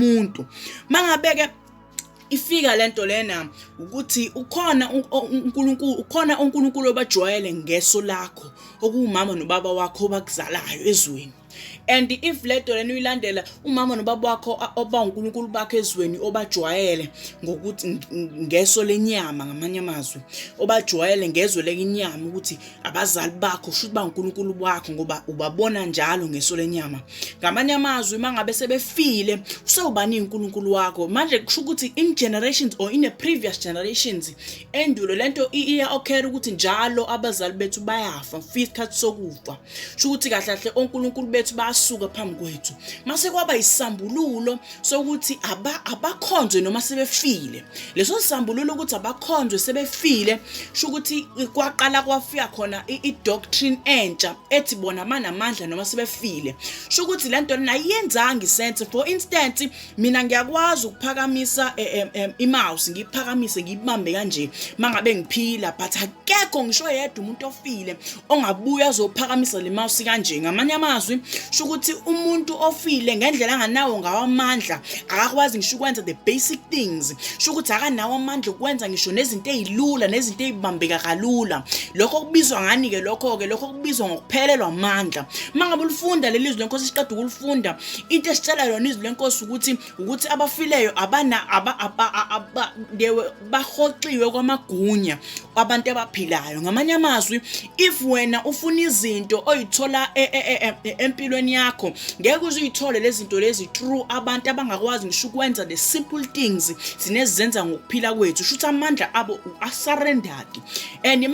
umuntu mangabeke ifika lento lena ukuthi uNkulunkulu obajwayele ngeso lakho okuwumama nobaba wakho bakuzalayo ezweni. And if leto lena uyilandela umama nobaba wakho oba uNkulunkulu bakho ezweni obajwayele ngokuthi ngeso lenyama, ngamanye amazwi obajwayele ngezwe lenyama ukuthi abazali bakho should ba uNkulunkulu bakho ngoba ubabona njalo ngeso lenyama. Ngamanye amazwi mangabe sebefile usewubani uNkulunkulu wakho manje kusho ukuthi in generations or in the previous generations endulo lento iya occur ukuthi njalo abazali bethu bayafa isikhathi sokufa. Sho ukuthi kahle kahle oNkulunkulu bethu basuka phambi kwethu mase kwaba isambululo sokuthi abakhonzwe noma sebefile. Leso sambululo ukuthi abakhonzwe sebefile sho ukuthi kwaqala kwafika khona idoctrine entsha ethi bona manamandla noma sebefile. Sho ukuthi lento lena ayenzanga isense. For instance mina ngiyakwazi ukuphakamisa imouse ngiphakamise ngibambe kanje mangabe ngiphila, but akekho ngisho yedwa umuntu ofile ongabuya azophakamisa le mouse kanje. Ngamanye amazwi sho ukuthi umuntu ofile ngendlela anganawo ngawamandla akakwazi ngisho ukwenza the basic things. Sho ukuthi akanawo amandla ukwenza ngisho nezinto ezilula nezinto ezibambeka kalula. Lokho kubizwa ngani ke lokho kubizwa ngokuphelelwa amandla. Mangabe ulifunda lelizwi lenkosi siqeda ukulifunda into esitshela yona izwi lenkosi ukuthi abafileyo bahoxiwe kwamagunya abantu abaphilayo. Ngamanye amazwi if wena ufuna izinto oyithola empilweni yakho ngeke uzuyithole lezi zinto lezi true abantu abangakwazi ngisho ukwenza the simple things sinezenza ngokuphila kwethu. Shuthi amandla abo asurrendered and